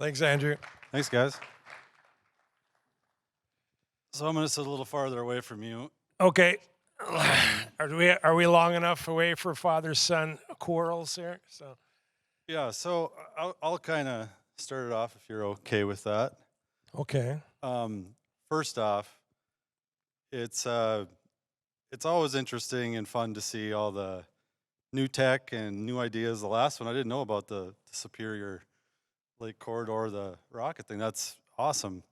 Thanks, Andrew. Thanks, guys. So I'm going to sit a little farther away from you. Okay. Are we long enough away for father-son quarrels here? So Yeah, so I'll kind of start it off if you're okay with that. okay. First off, it's always interesting and fun to see all the new tech and new ideas. The last one I didn't know about the Superior Lake Corridor, the rocket thing. That's awesome.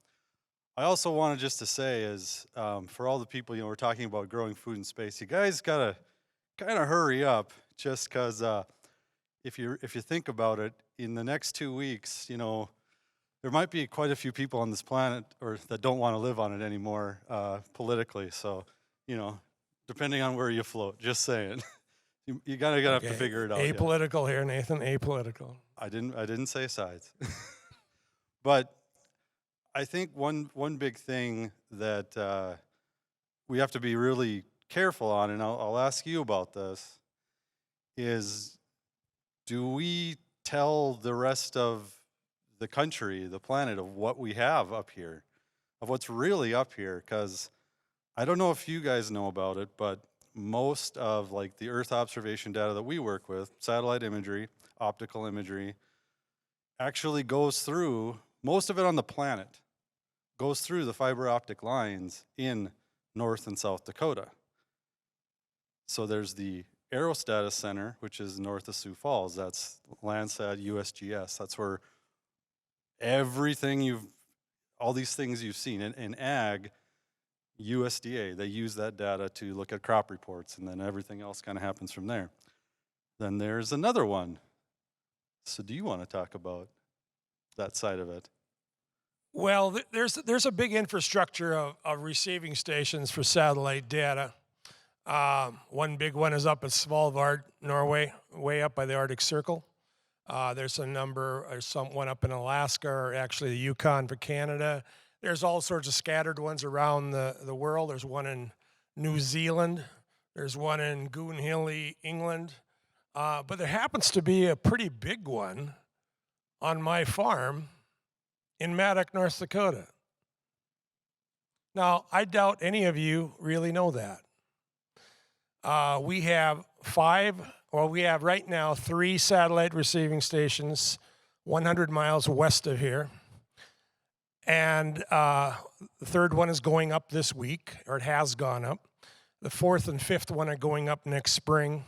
I also wanted just to say is for all the people, we're talking about growing food in space, you guys gotta kind of hurry up just because if you think about it, in the next 2 weeks, there might be quite a few people on this planet or that don't want to live on it anymore politically. So, depending on where you float, just saying, you gotta have to figure it out. Apolitical here, Nathan. Apolitical. I didn't say sides, but I think one big thing that we have to be really careful on, and I'll ask you about this, is do we tell the rest of the country, the planet, of what we have up here, of what's really up here? Because I don't know if you guys know about it, but most of like the Earth observation data that we work with, satellite imagery, optical imagery, actually goes through, most of it on the planet, goes through the fiber optic lines in North and South Dakota. So there's the Aerostatus Center, which is north of Sioux Falls. That's Landsat USGS. That's where all these things you've seen in ag, USDA, they use that data to look at crop reports, and then everything else kind of happens from there. Then there's another one. So do you want to talk about that side of it? Well, there's a big infrastructure of receiving stations for satellite data. One big one is up at Svalbard, Norway, way up by the Arctic Circle. There's one up in Alaska, or actually the Yukon for Canada. There's all sorts of scattered ones around the world. There's one in New Zealand. There's one in Goonhilly, England. But there happens to be a pretty big one on my farm in Maddock, North Dakota. Now, I doubt any of you really know that. We have right now 3 satellite receiving stations 100 miles west of here. And the third one is going up this week, or it has gone up. The fourth and fifth one are going up next spring.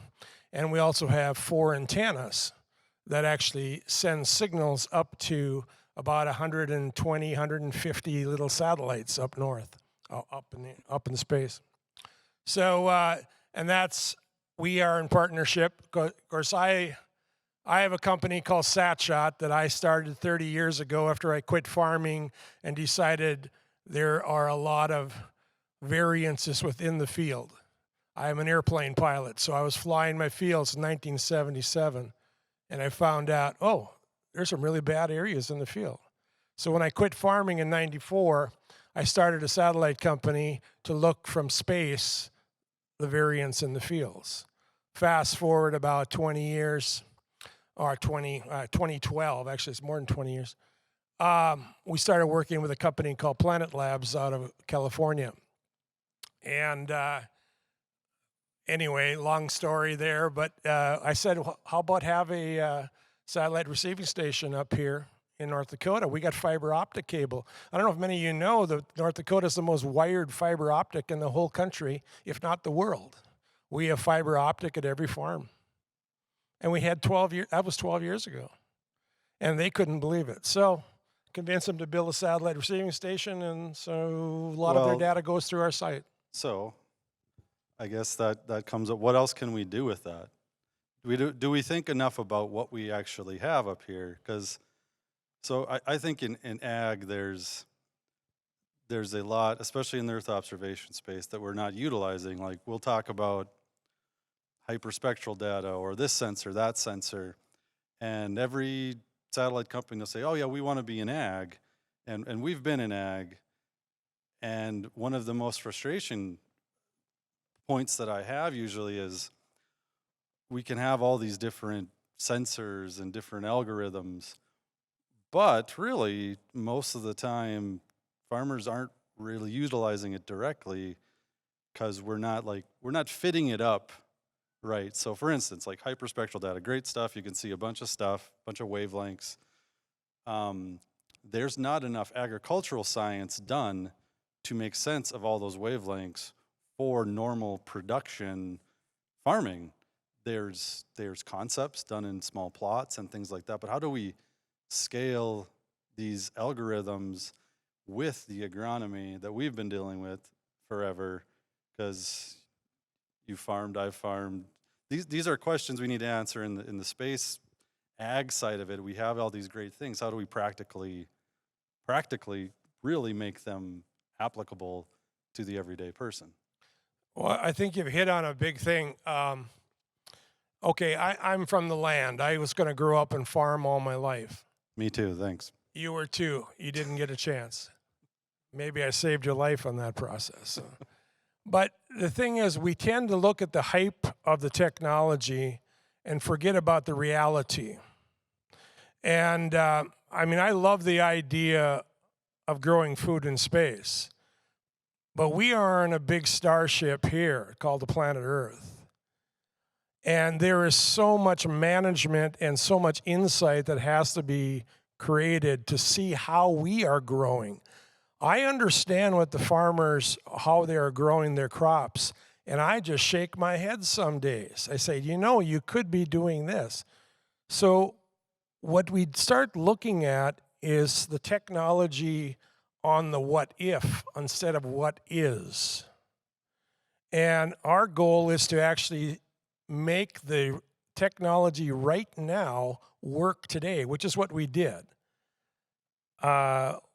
And we also have 4 antennas that actually send signals up to about 120, 150 little satellites up north, up in space. So, we are in partnership. Of course, I have a company called SatShot that I started 30 years ago after I quit farming and decided there are a lot of variances within the field. I'm an airplane pilot, so I was flying my fields in 1977, and I found out, there's some really bad areas in the field. So when I quit farming in 94, I started a satellite company to look from space the variance in the fields. Fast forward about 20 years, or 2012, actually it's more than 20 years, we started working with a company called Planet Labs out of California. And anyway, long story there, but I said, how about have a satellite receiving station up here in North Dakota? We got fiber optic cable. I don't know if many of you know that North Dakota is the most wired fiber optic in the whole country, if not the world. We have fiber optic at every farm. And we had 12 years, that was 12 years ago. And they couldn't believe it. So convinced them to build a satellite receiving station, and so a lot of their data goes through our site. So I guess that comes up. What else can we do with that? Do we think enough about what we actually have up here? Because I think in ag there's a lot, especially in the Earth observation space, that we're not utilizing. Like we'll talk about hyperspectral data or this sensor, that sensor, and every satellite company will say, oh yeah, we want to be in ag, and we've been in ag, and one of the most frustration points that I have usually is we can have all these different sensors and different algorithms, But really, most of the time, farmers aren't really utilizing it directly because we're not fitting it up right. So for instance, like hyperspectral data, great stuff. You can see a bunch of stuff, bunch of wavelengths. Um, there's not enough agricultural science done to make sense of all those wavelengths for normal production farming. There's concepts done in small plots and things like that, but how do we scale these algorithms with the agronomy that we've been dealing with forever? Because you farmed, I've farmed. These are questions we need to answer in the space ag side of it. We have all these great things. How do we practically really make them applicable to the everyday person? Well, I think you've hit on a big thing. Okay, I'm from the land. I was going to grow up and farm all my life. Me too, thanks. You were too. You didn't get a chance. Maybe I saved your life on that process. But the thing is, we tend to look at the hype of the technology and forget about the reality. And I mean, I love the idea of growing food in space, but we are in a big starship here called the planet Earth. And there is so much management and so much insight that has to be created to see how we are growing. I understand what the farmers, how they are growing their crops, and I just shake my head some days. I say, you know, you could be doing this. So what we start looking at is the technology on the what if instead of what is. And our goal is to actually make the technology right now work today, which is what we did.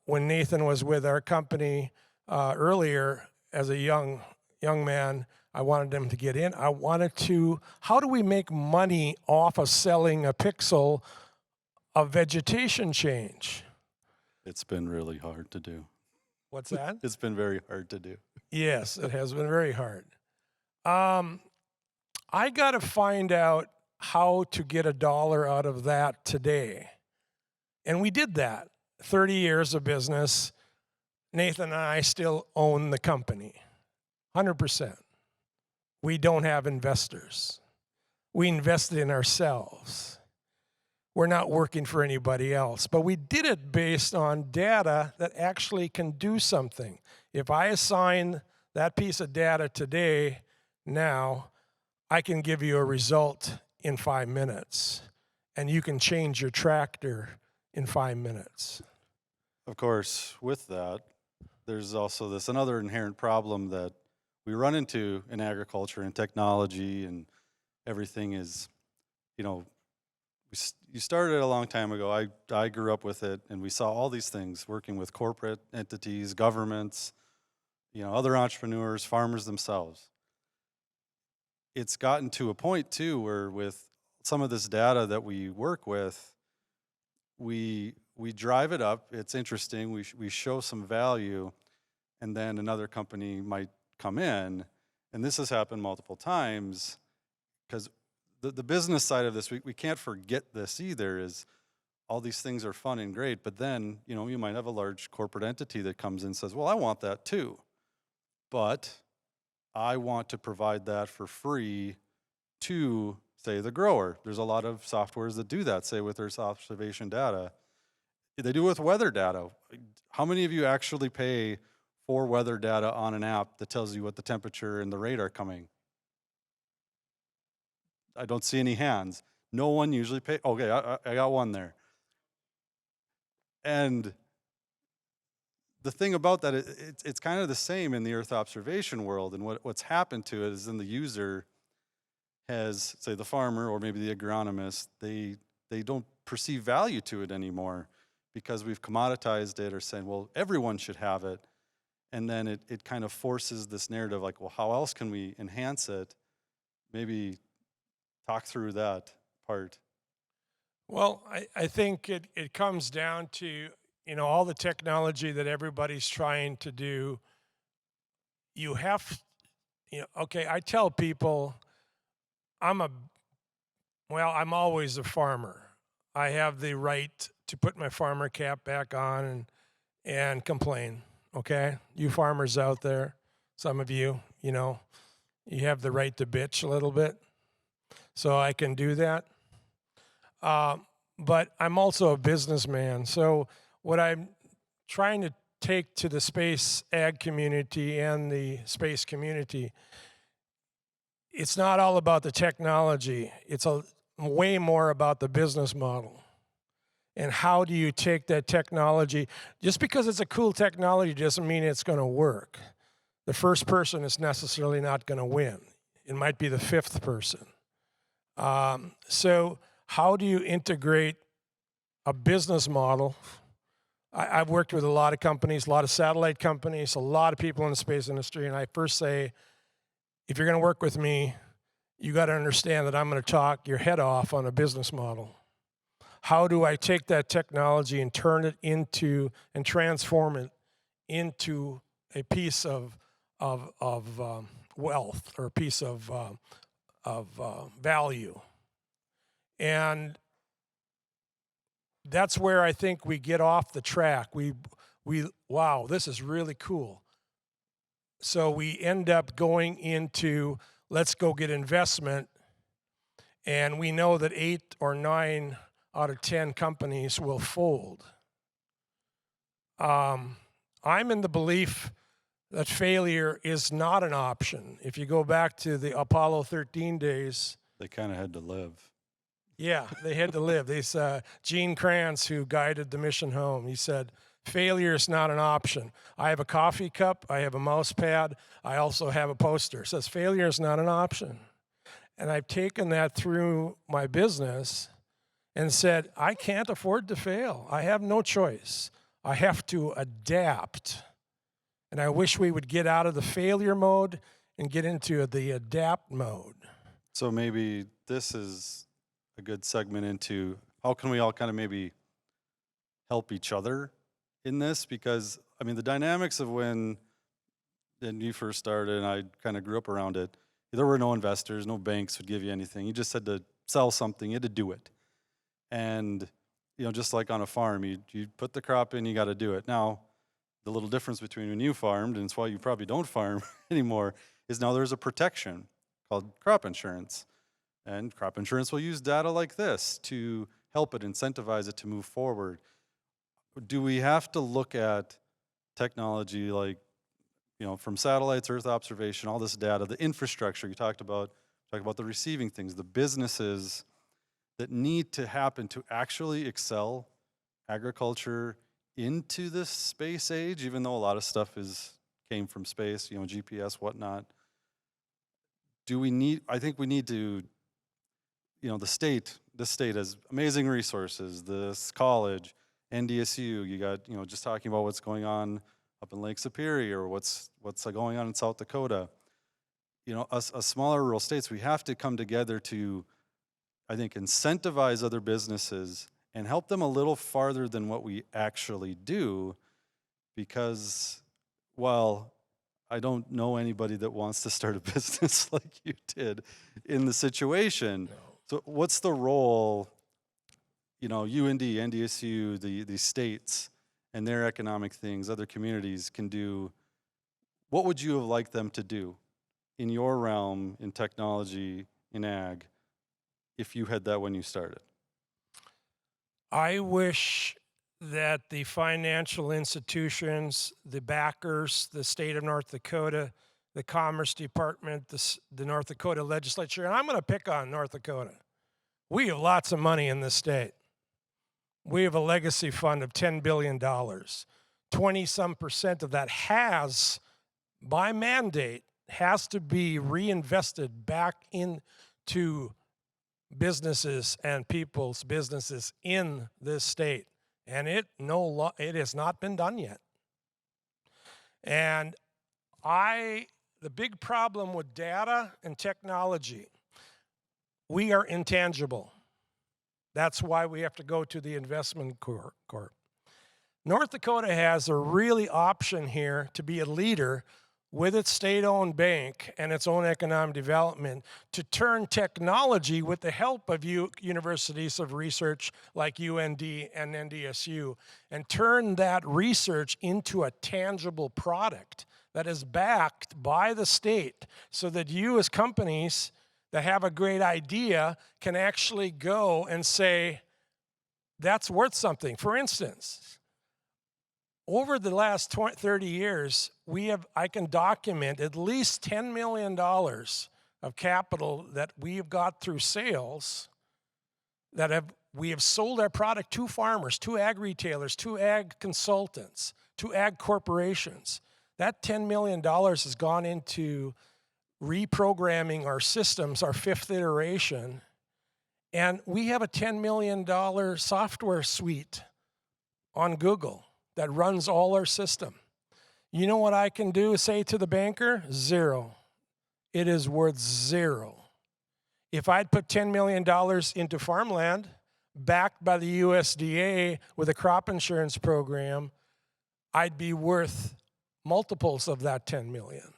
When Nathan was with our company earlier as a young man, I wanted him to get in. I wanted to, how do we make money off of selling a pixel of vegetation change? It's been really hard to do. What's that? It's been very hard to do. Yes, it has been very hard. I got to find out how to get $1 out of that today. And we did that. 30 years of business. Nathan and I still own the company, 100%. We don't have investors. We invested in ourselves. We're not working for anybody else, but we did it based on data that actually can do something. If I assign that piece of data today, now, I can give you a result in 5 minutes, and you can change your tractor in 5 minutes. Of course, with that, there's also another inherent problem that we run into in agriculture and technology, and everything is, you started a long time ago. I grew up with it, and we saw all these things working with corporate entities, governments, other entrepreneurs, farmers themselves. It's gotten to a point too where with some of this data that we work with, we drive it up. It's interesting. We show some value, and then another company might come in, and this has happened multiple times because the business side of this, we can't forget this either, is all these things are fun and great, but then, you might have a large corporate entity that comes in and says, well, I want that too, but I want to provide that for free to, say, the grower. There's a lot of softwares that do that, say, with their observation data. They do it with weather data. How many of you actually pay for weather data on an app that tells you what the temperature and the rate are coming? I don't see any hands. No one usually pays. Okay, I got one there. And the thing about that, it's kind of the same in the Earth observation world, and what's happened to it is then the user has, say, the farmer or maybe the agronomist, they don't perceive value to it anymore because we've commoditized it or saying, well, everyone should have it, and then it kind of forces this narrative like, well, how else can we enhance it? Maybe talk through that part. Well, I think it comes down to, all the technology that everybody's trying to do. You have, okay, I tell people I'm always a farmer. I have the right to put my farmer cap back on and complain, okay? You farmers out there, some of you, you know, you have the right to bitch a little bit, so I can do that. But I'm also a businessman, so what I'm trying to take to the space ag community and the space community, it's not all about the technology. It's way more about the business model. And how do you take that technology? Just because it's a cool technology doesn't mean it's going to work. The first person is necessarily not going to win. It might be the fifth person. So how do you integrate a business model? I've worked with a lot of companies, a lot of satellite companies, a lot of people in the space industry, and I first say, if you're going to work with me, you got to understand that I'm going to talk your head off on a business model. How do I take that technology and turn it into and transform it into a piece of wealth or a piece of value? And that's where I think we get off the track. Wow, this is really cool. So we end up going into, let's go get investment, and we know that 8 or 9 out of 10 companies will fold. I'm in the belief that failure is not an option. If you go back to the Apollo 13 days, They kind of had to live. yeah, they had to live. Gene Kranz, who guided the mission home, he said, failure is not an option. I have a coffee cup, I have a mouse pad, I also have a poster. It says failure is not an option. And I've taken that through my business and said, I can't afford to fail. I have no choice. I have to adapt. And I wish we would get out of the failure mode and get into the adapt mode. So maybe this is a good segment into how can we all kind of maybe help each other in this? Because, I mean, the dynamics of when you first started and I kind of grew up around it, there were no investors, no banks would give you anything. You just had to sell something, you had to do it. And, you know, just like on a farm, you put the crop in, you got to do it. Now, the little difference between when you farmed, and it's why you probably don't farm anymore, is now there's a protection called crop insurance. And crop insurance will use data like this to help it, incentivize it to move forward. Do we have to look at technology like, you know, from satellites, Earth observation, all this data, the infrastructure you talked about the receiving things, the businesses that need to happen to actually excel agriculture into this space age, even though a lot of stuff came from space, you know, GPS, whatnot. I think we need to, you know, this state has amazing resources, this college, NDSU, you got, you know, just talking about what's going on up in Lake Superior, what's going on in South Dakota. You know, us smaller rural states, we have to come together to, I think, incentivize other businesses and help them a little farther than what we actually do, because, well, I don't know anybody that wants to start a business like you did in the situation. No. So what's the role, you know, UND, NDSU, the states and their economic things, other communities can do? What would you have liked them to do in your realm, in technology, in ag, if you had that when you started? I wish that the financial institutions, the backers, the state of North Dakota, the Commerce Department, the North Dakota legislature, and I'm going to pick on North Dakota. We have lots of money in this state. We have a legacy fund of $10 billion. 20-some% of that has, by mandate, has to be reinvested back into businesses and people's businesses in this state. And it has not been done yet. And the big problem with data and technology, we are intangible. That's why we have to go to the investment court. North Dakota has a really option here to be a leader with its state-owned bank and its own economic development to turn technology with the help of universities of research like UND and NDSU, and turn that research into a tangible product that is backed by the state so that you as companies that have a great idea can actually go and say, that's worth something. For instance, over the last 30 years, I can document at least $10 million of capital that we have got through sales we have sold our product to farmers, to ag retailers, to ag consultants, to ag corporations. That $10 million has gone into reprogramming our systems, our 5th iteration, and we have a $10 million software suite on Google that runs all our system. You know what I can do, say to the banker? Zero. It is worth zero. If I'd put $10 million into farmland, backed by the USDA with a crop insurance program, I'd be worth multiples of that 10 million.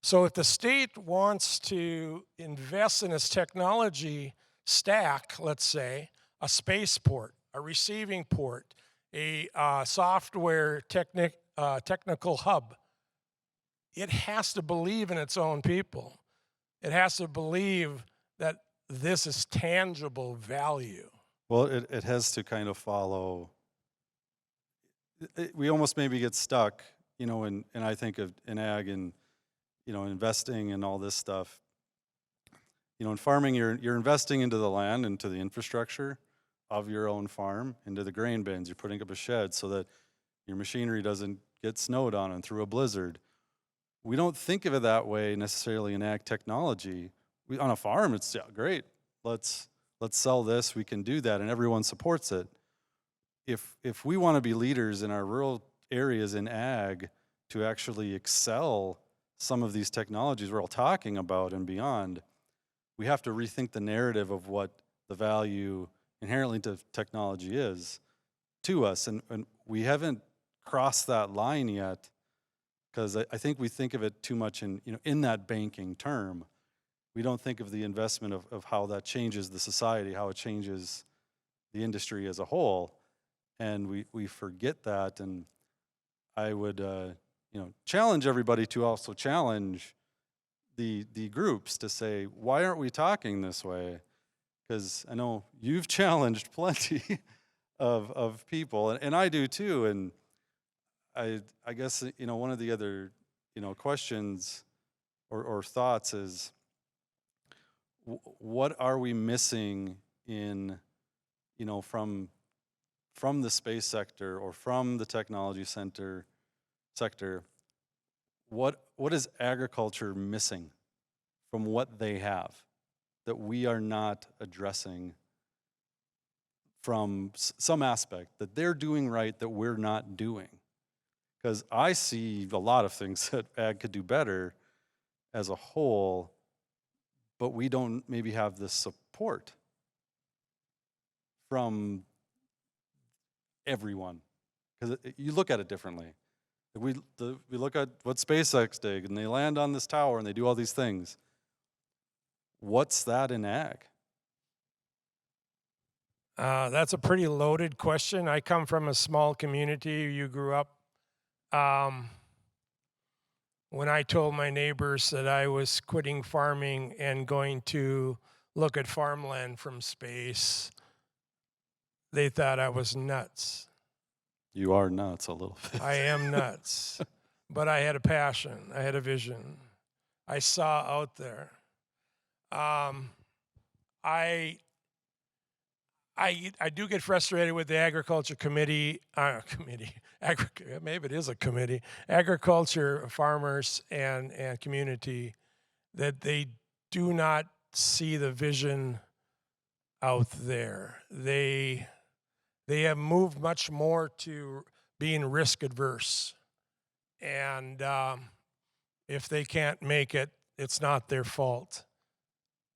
So if the state wants to invest in its technology stack, let's say, a spaceport, a receiving port, a software technical hub, it has to believe in its own people. It has to believe that this is tangible value. Well, it has to kind of follow. We almost maybe get stuck, and I think of in ag and, investing and all this stuff. In farming, you're investing into the land, into the infrastructure of your own farm, into the grain bins. You're putting up a shed so that your machinery doesn't get snowed on and through a blizzard. We don't think of it that way necessarily in ag technology. On a farm, it's great. Let's sell this. We can do that, and everyone supports it. If we want to be leaders in our rural areas in ag to actually excel some of these technologies we're all talking about and beyond, we have to rethink the narrative of what the value inherently to technology is to us, and we haven't crossed that line yet, because I think we think of it too much in that banking term. We don't think of the investment of how that changes the society, how it changes the industry as a whole, and we forget that. And I would challenge everybody to also challenge the groups to say, why aren't we talking this way? Because I know you've challenged plenty of people, and I do too. And I guess one of the other questions or thoughts is, what are we missing in from the space sector or from the technology sector? What is agriculture missing from what they have that we are not addressing from some aspect that they're doing right that we're not doing? Because I see a lot of things that ag could do better as a whole, but we don't maybe have the support from everyone. Because you look at it differently. We look at what SpaceX did, and they land on this tower, and they do all these things. What's that in ag? That's a pretty loaded question. I come from a small community. You grew up. When I told my neighbors that I was quitting farming and going to look at farmland from space, they thought I was nuts. You are nuts a little bit. I am nuts. But I had a passion. I had a vision. I saw out there. I do get frustrated with the agriculture committee, maybe it is a committee, agriculture, farmers, and community, that they do not see the vision out there. They have moved much more to being risk adverse. And if they can't make it, it's not their fault.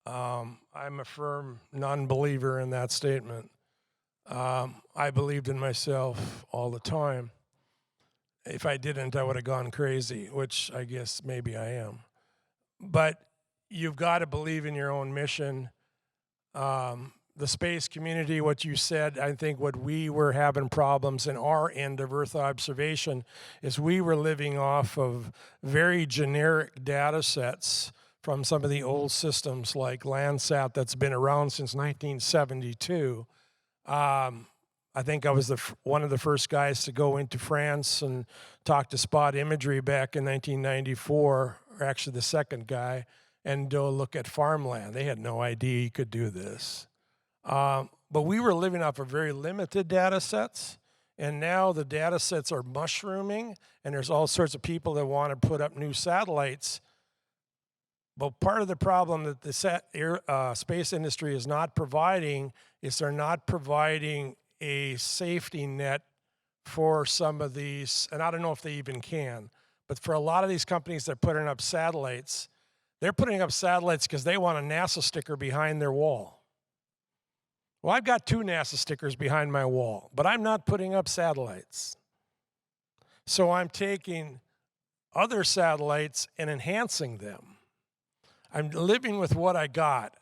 I'm a firm non-believer in that statement. I believed in myself all the time. If I didn't, I would have gone crazy, which I guess maybe I am. But you've got to believe in your own mission. The space community, what you said, I think what we were having problems in our end of Earth observation is we were living off of very generic data sets from some of the old systems like Landsat that's been around since 1972. I think I was one of the first guys to go into France and talk to spot imagery back in 1994, or actually the second guy, and go look at farmland. They had no idea you could do this. But we were living off of very limited data sets, and now the data sets are mushrooming, and there's all sorts of people that want to put up new satellites. But part of the problem that the space industry is not providing is they're not providing a safety net for some of these, and I don't know if they even can, but for a lot of these companies that are putting up satellites, they're putting up satellites because they want a NASA sticker behind their wall. Well, I've got 2 NASA stickers behind my wall, but I'm not putting up satellites. So I'm taking other satellites and enhancing them. I'm living with what I got.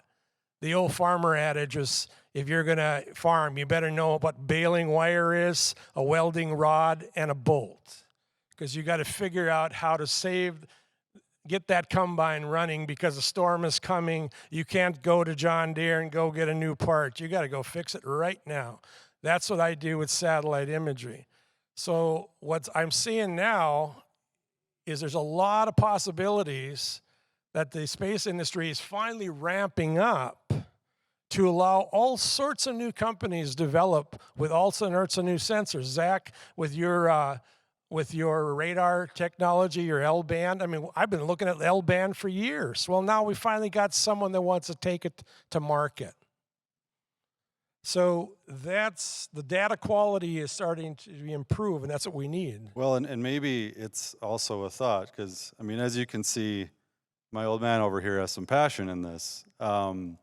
The old farmer adage is, if you're going to farm, you better know what baling wire is, a welding rod, and a bolt. Because you got to figure out how to get that combine running because a storm is coming. You can't go to John Deere and go get a new part. You got to go fix it right now. That's what I do with satellite imagery. So what I'm seeing now is there's a lot of possibilities that the space industry is finally ramping up to allow all sorts of new companies develop with all sorts of new sensors. Zach, with your radar technology, your L-band, I mean, I've been looking at L-band for years. Well, now we finally got someone that wants to take it to market. So that's, the data quality is starting to improve, and that's what we need. Well, and maybe it's also a thought, because, I mean, as you can see, my old man over here has some passion in this. And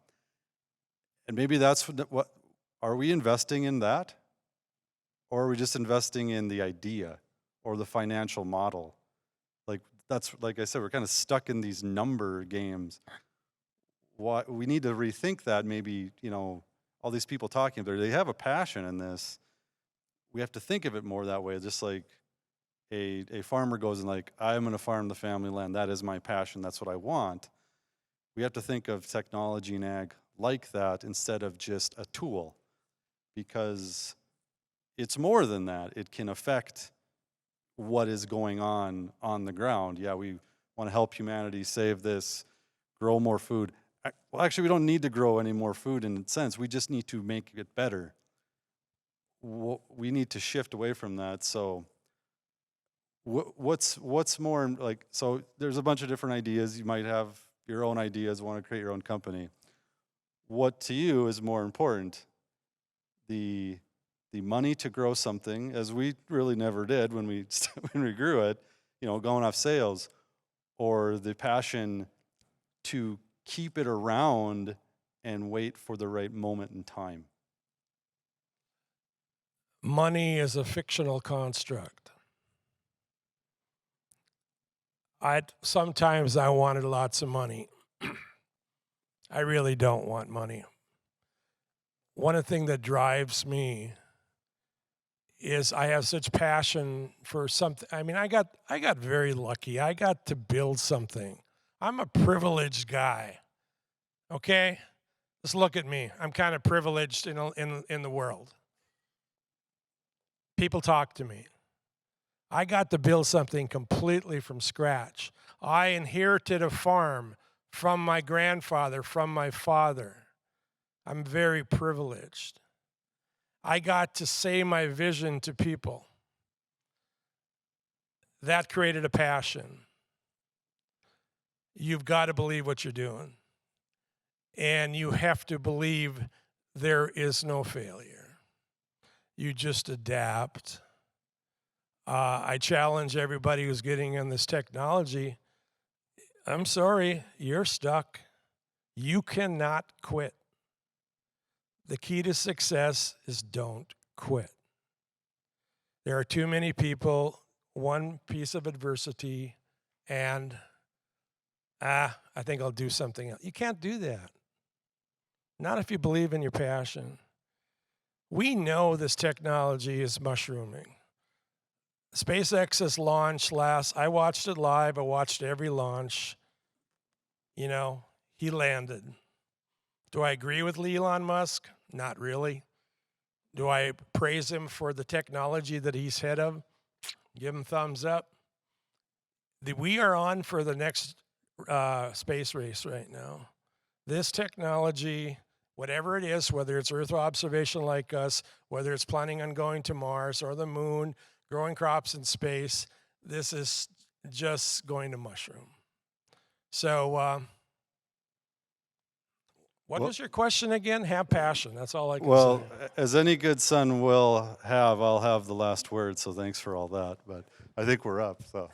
maybe that's what, are we investing in that? Or are we just investing in the idea or the financial model? Like I said, we're kind of stuck in these number games. We need to rethink that. Maybe, all these people talking about it, they have a passion in this. We have to think of it more that way, just like a farmer goes and like, I'm going to farm the family land. That is my passion. That's what I want. We have to think of technology and ag like that instead of just a tool, because it's more than that. It can affect what is going on the ground. Yeah, we want to help humanity save this, grow more food. Well, actually, we don't need to grow any more food in a sense. We just need to make it better. We need to shift away from that. So what's more, like, so there's a bunch of different ideas. You might have your own ideas, want to create your own company. What to you is more important? The money to grow something, as we really never did when we grew it, going off sales, or the passion to keep it around and wait for the right moment in time? Money is a fictional construct. Sometimes I wanted lots of money. I really don't want money. One of the things that drives me is I have such passion for something. I mean, I got very lucky. I got to build something. I'm a privileged guy. Okay? Just look at me. I'm kind of privileged in the world. People talk to me. I got to build something completely from scratch. I inherited a farm from my grandfather, from my father. I'm very privileged. I got to say my vision to people. That created a passion. You've got to believe what you're doing. And you have to believe there is no failure. You just adapt. I challenge everybody who's getting in this technology. I'm sorry, you're stuck. You cannot quit. The key to success is don't quit. There are too many people one piece of adversity and, I think I'll do something else. You can't do that. Not if you believe in your passion. We know this technology is mushrooming. SpaceX's launch I watched it live. I watched every launch. You know, he landed. Do I agree with Elon Musk? Not really. Do I praise him for the technology that he's head of? Give him thumbs up. We are on for the next space race right now. This technology, whatever it is, whether it's Earth observation like us, whether it's planning on going to Mars or the moon, growing crops in space, this is just going to mushroom. So, what was your question again? Have passion. That's all I can Well, say. as any good son will have, I'll have the last word, so thanks for all that. But I think we're up, so.